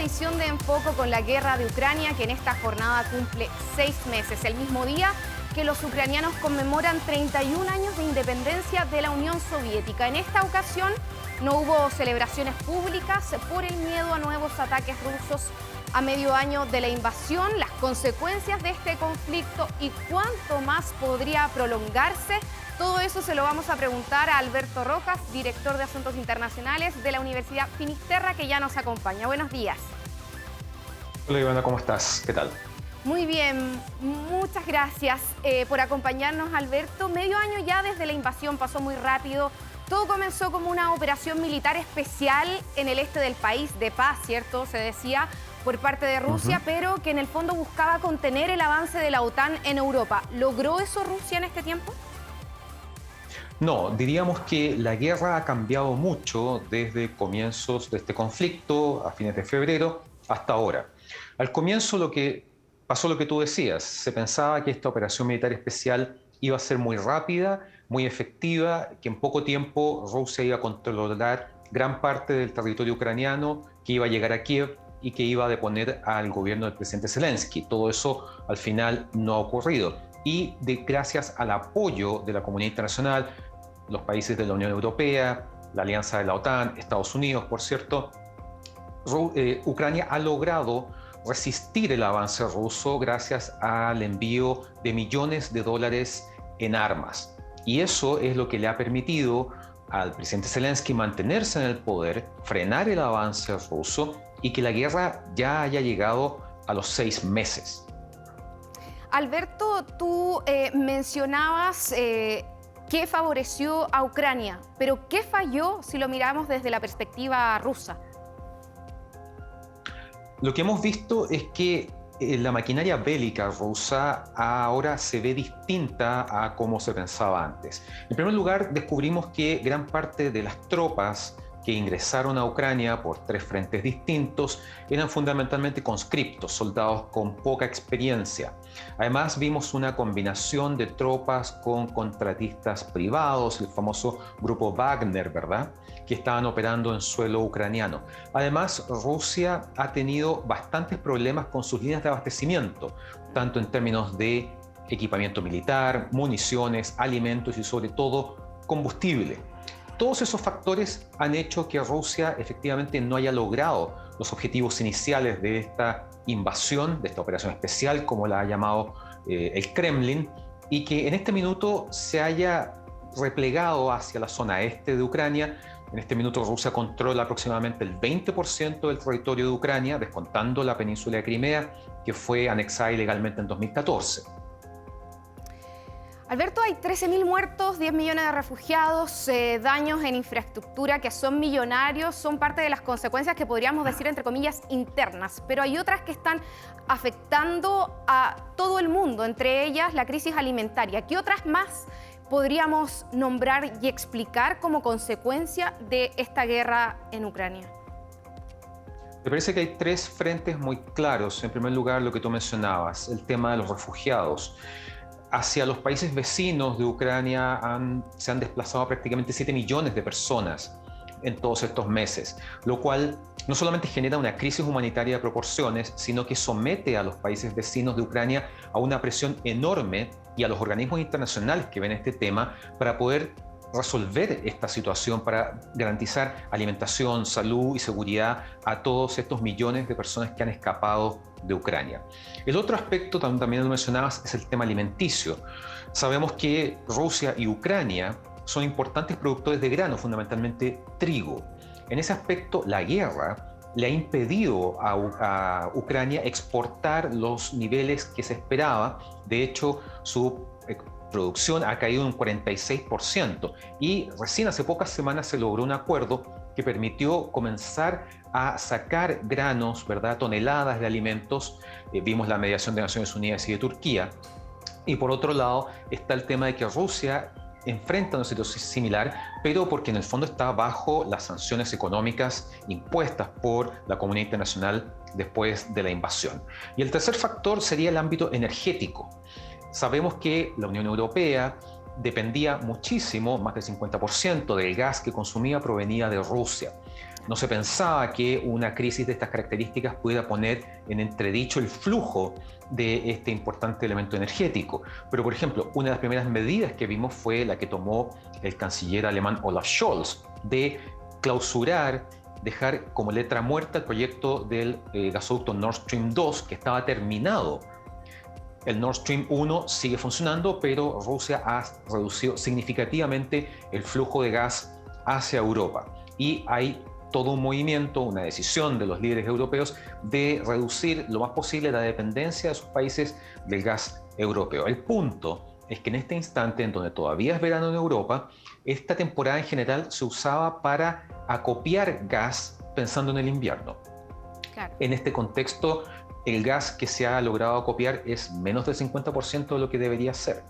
edición de Enfoco con la guerra de Ucrania, que en esta jornada cumple 6 meses, el mismo día que los ucranianos conmemoran 31 años de independencia de la Unión Soviética. En esta ocasión no hubo celebraciones públicas por el miedo a nuevos ataques rusos a medio año de la invasión, las consecuencias de este conflicto y cuánto más podría prolongarse. Todo eso se lo vamos a preguntar a Alberto Rojas, director de Asuntos Internacionales de la Universidad Finisterra, que ya nos acompaña. Buenos días. Hola Ivana, ¿cómo estás? ¿Qué tal? Muy bien, muchas gracias por acompañarnos, Alberto. Medio año ya desde la invasión, pasó muy rápido. Todo comenzó como una operación militar especial en el este del país, de paz, ¿cierto? Se decía, por parte de Rusia, pero que en el fondo buscaba contener el avance de la OTAN en Europa. ¿Logró eso Rusia en este tiempo? No, diríamos que la guerra ha cambiado mucho desde comienzos de este conflicto, a fines de febrero, hasta ahora. Al comienzo pasó lo que tú decías, se pensaba que esta operación militar especial iba a ser muy rápida, muy efectiva, que en poco tiempo Rusia iba a controlar gran parte del territorio ucraniano, que iba a llegar a Kiev y que iba a deponer al gobierno del presidente Zelensky. Todo eso al final no ha ocurrido. Y gracias al apoyo de la comunidad internacional, los países de la Unión Europea, la alianza de la OTAN, Estados Unidos, por cierto, Ucrania ha logrado resistir el avance ruso gracias al envío de millones de dólares en armas. Y eso es lo que le ha permitido al presidente Zelensky mantenerse en el poder, frenar el avance ruso y que la guerra ya haya llegado a los 6 meses. Alberto, tú mencionabas qué favoreció a Ucrania, pero ¿qué falló si lo miramos desde la perspectiva rusa? Lo que hemos visto es que la maquinaria bélica rusa ahora se ve distinta a cómo se pensaba antes. En primer lugar, descubrimos que gran parte de las tropas que ingresaron a Ucrania por 3 frentes distintos eran fundamentalmente conscriptos, soldados con poca experiencia. Además, vimos una combinación de tropas con contratistas privados, el famoso grupo Wagner, ¿verdad?, que estaban operando en suelo ucraniano. Además, Rusia ha tenido bastantes problemas con sus líneas de abastecimiento, tanto en términos de equipamiento militar, municiones, alimentos y sobre todo combustible. Todos esos factores han hecho que Rusia efectivamente no haya logrado los objetivos iniciales de esta invasión, de esta operación especial, como la ha llamado el Kremlin, y que en este minuto se haya replegado hacia la zona este de Ucrania. En este minuto Rusia controla aproximadamente el 20% del territorio de Ucrania, descontando la península de Crimea, que fue anexada ilegalmente en 2014. Alberto, hay 13.000 muertos, 10 millones de refugiados, daños en infraestructura que son millonarios, son parte de las consecuencias que podríamos decir, entre comillas, internas. Pero hay otras que están afectando a todo el mundo, entre ellas la crisis alimentaria. ¿Qué otras más podríamos nombrar y explicar como consecuencia de esta guerra en Ucrania? Me parece que hay 3 frentes muy claros. En primer lugar, lo que tú mencionabas, el tema de los refugiados. Hacia los países vecinos de Ucrania se han desplazado prácticamente 7 millones de personas en todos estos meses, lo cual no solamente genera una crisis humanitaria de proporciones, sino que somete a los países vecinos de Ucrania a una presión enorme y a los organismos internacionales que ven este tema para poder resolver esta situación, para garantizar alimentación, salud y seguridad a todos estos millones de personas que han escapado de Ucrania. El otro aspecto, también lo mencionabas, es el tema alimenticio. Sabemos que Rusia y Ucrania son importantes productores de grano, fundamentalmente trigo. En ese aspecto, la guerra le ha impedido a Ucrania exportar los niveles que se esperaba. De hecho, su producción ha caído un 46% y recién hace pocas semanas se logró un acuerdo que permitió comenzar a sacar granos, ¿verdad?, toneladas de alimentos. Vimos la mediación de Naciones Unidas y de Turquía. Y por otro lado está el tema de que Rusia enfrenta una situación similar, pero porque en el fondo está bajo las sanciones económicas impuestas por la comunidad internacional después de la invasión. Y el tercer factor sería el ámbito energético. Sabemos que la Unión Europea dependía muchísimo, más del 50% del gas que consumía provenía de Rusia. No se pensaba que una crisis de estas características pudiera poner en entredicho el flujo de este importante elemento energético. Pero, por ejemplo, una de las primeras medidas que vimos fue la que tomó el canciller alemán Olaf Scholz, de clausurar, dejar como letra muerta el proyecto del gasoducto Nord Stream 2, que estaba terminado. El Nord Stream 1 sigue funcionando, pero Rusia ha reducido significativamente el flujo de gas hacia Europa. Y hay todo un movimiento, una decisión de los líderes europeos de reducir lo más posible la dependencia de sus países del gas europeo. El punto es que en este instante, en donde todavía es verano en Europa, esta temporada en general se usaba para acopiar gas pensando en el invierno. Claro. En este contexto, el gas que se ha logrado acopiar es menos del 50% de lo que debería ser.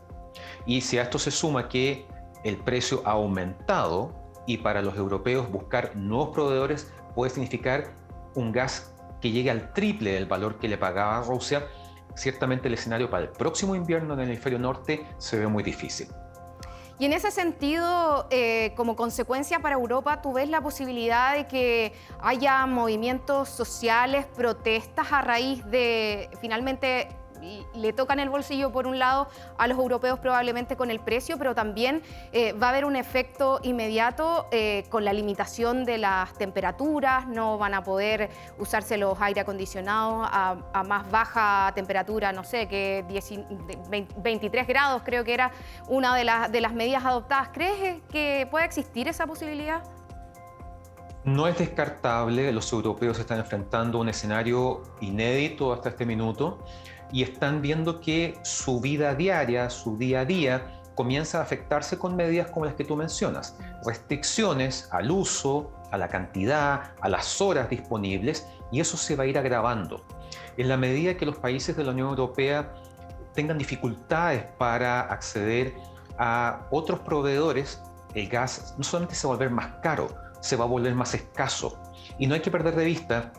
Y si a esto se suma que el precio ha aumentado, y para los europeos buscar nuevos proveedores puede significar un gas que llegue al triple del valor que le pagaba Rusia, ciertamente el escenario para el próximo invierno en el hemisferio norte se ve muy difícil. Y en ese sentido, como consecuencia para Europa, ¿tú ves la posibilidad de que haya movimientos sociales, protestas a raíz de finalmente le tocan el bolsillo por un lado a los europeos probablemente con el precio, pero también va a haber un efecto inmediato con la limitación de las temperaturas? No van a poder usarse los aire acondicionados a más baja temperatura, no sé, que 23 grados creo que era una de las medidas adoptadas. ¿Crees que puede existir esa posibilidad? No es descartable, los europeos están enfrentando un escenario inédito hasta este minuto y están viendo que su vida diaria, su día a día, comienza a afectarse con medidas como las que tú mencionas. Restricciones al uso, a la cantidad, a las horas disponibles, y eso se va a ir agravando. En la medida que los países de la Unión Europea tengan dificultades para acceder a otros proveedores, el gas no solamente se va a volver más caro, se va a volver más escaso. Y no hay que perder de vista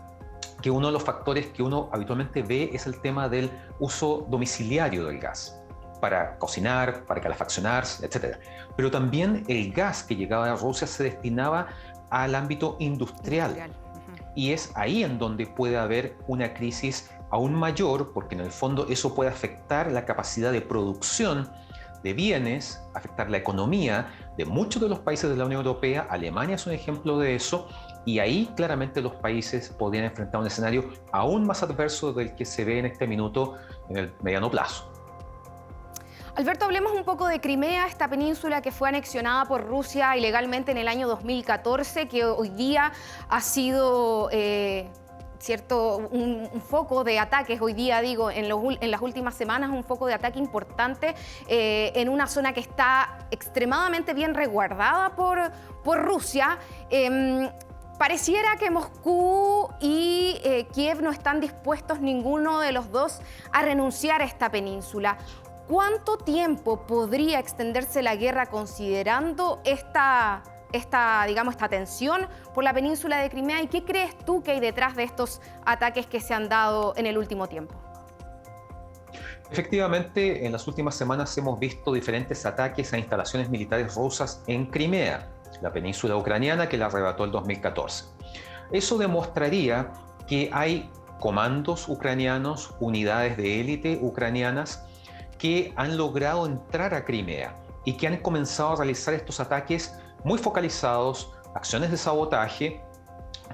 que uno de los factores que uno habitualmente ve es el tema del uso domiciliario del gas, para cocinar, para calefaccionar, etc. Pero también el gas que llegaba de Rusia se destinaba al ámbito industrial. Y es ahí en donde puede haber una crisis aún mayor, porque en el fondo eso puede afectar la capacidad de producción de bienes, afectar la economía de muchos de los países de la Unión Europea. Alemania es un ejemplo de eso, y ahí claramente los países podrían enfrentar un escenario aún más adverso del que se ve en este minuto en el mediano plazo. Alberto, hablemos un poco de Crimea, esta península que fue anexionada por Rusia ilegalmente en el año 2014, que hoy día ha sido un foco de ataques, hoy día digo, en las últimas semanas, un foco de ataque importante en una zona que está extremadamente bien resguardada por Rusia. Pareciera que Moscú y Kiev no están dispuestos, ninguno de los dos, a renunciar a esta península. ¿Cuánto tiempo podría extenderse la guerra considerando esta tensión por la península de Crimea? ¿Y qué crees tú que hay detrás de estos ataques que se han dado en el último tiempo? Efectivamente, en las últimas semanas hemos visto diferentes ataques a instalaciones militares rusas en Crimea, la península ucraniana que la arrebató el 2014. Eso demostraría que hay comandos ucranianos, unidades de élite ucranianas que han logrado entrar a Crimea y que han comenzado a realizar estos ataques muy focalizados, acciones de sabotaje,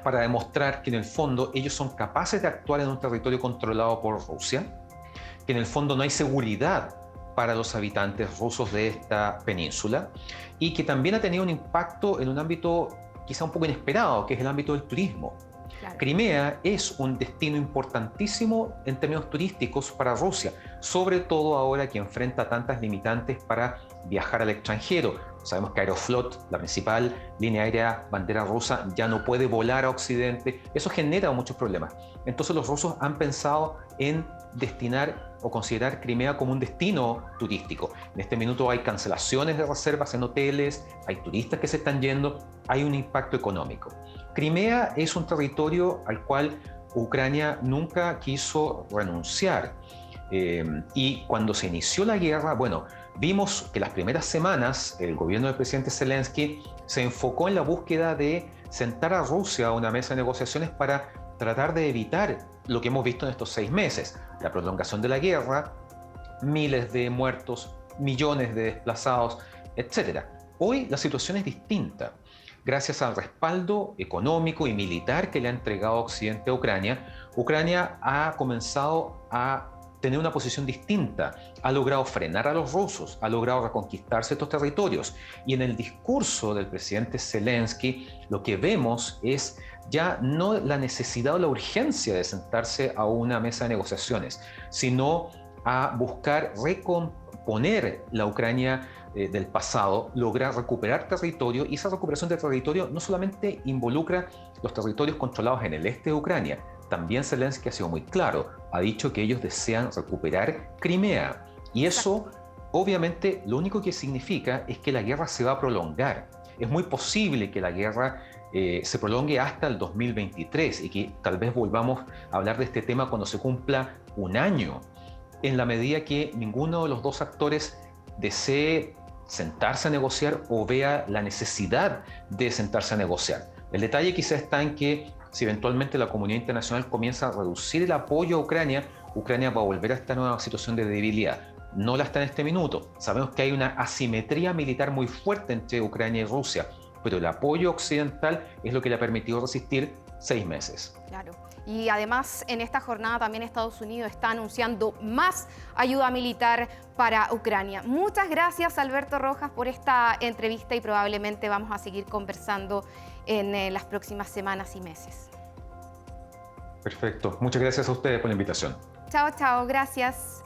para demostrar que en el fondo ellos son capaces de actuar en un territorio controlado por Rusia, que en el fondo no hay seguridad para los habitantes rusos de esta península, y que también ha tenido un impacto en un ámbito quizá un poco inesperado, que es el ámbito del turismo. Claro. Crimea es un destino importantísimo en términos turísticos para Rusia, sobre todo ahora que enfrenta tantas limitantes para viajar al extranjero. Sabemos que Aeroflot, la principal línea aérea bandera rusa, ya no puede volar a Occidente. Eso genera muchos problemas. Entonces los rusos han pensado en destinar o considerar Crimea como un destino turístico. En este minuto hay cancelaciones de reservas en hoteles, hay turistas que se están yendo, hay un impacto económico. Crimea es un territorio al cual Ucrania nunca quiso renunciar. Y cuando se inició la guerra, vimos que las primeras semanas el gobierno del presidente Zelensky se enfocó en la búsqueda de sentar a Rusia a una mesa de negociaciones para tratar de evitar lo que hemos visto en estos 6 meses, la prolongación de la guerra, miles de muertos, millones de desplazados, etc. Hoy la situación es distinta. Gracias al respaldo económico y militar que le ha entregado Occidente a Ucrania, Ucrania ha comenzado a tener una posición distinta, ha logrado frenar a los rusos, ha logrado reconquistarse estos territorios. Y en el discurso del presidente Zelensky, lo que vemos es ya no la necesidad o la urgencia de sentarse a una mesa de negociaciones, sino a buscar recomponer la Ucrania del pasado, lograr recuperar territorio, y esa recuperación de territorio no solamente involucra los territorios controlados en el este de Ucrania, también Zelensky ha sido muy claro, ha dicho que ellos desean recuperar Crimea, y eso obviamente lo único que significa es que la guerra se va a prolongar. Es muy posible que la guerra se prolongue hasta el 2023 y que tal vez volvamos a hablar de este tema cuando se cumpla un año, en la medida que ninguno de los dos actores desee sentarse a negociar o vea la necesidad de sentarse a negociar. El detalle quizás está en que si eventualmente la comunidad internacional comienza a reducir el apoyo a Ucrania, Ucrania va a volver a esta nueva situación de debilidad. No la está en este minuto. Sabemos que hay una asimetría militar muy fuerte entre Ucrania y Rusia, pero el apoyo occidental es lo que le ha permitido resistir 6 meses. Claro. Y además, en esta jornada también Estados Unidos está anunciando más ayuda militar para Ucrania. Muchas gracias, Alberto Rojas, por esta entrevista, y probablemente vamos a seguir conversando en las próximas semanas y meses. Perfecto. Muchas gracias a ustedes por la invitación. Chao, chao. Gracias.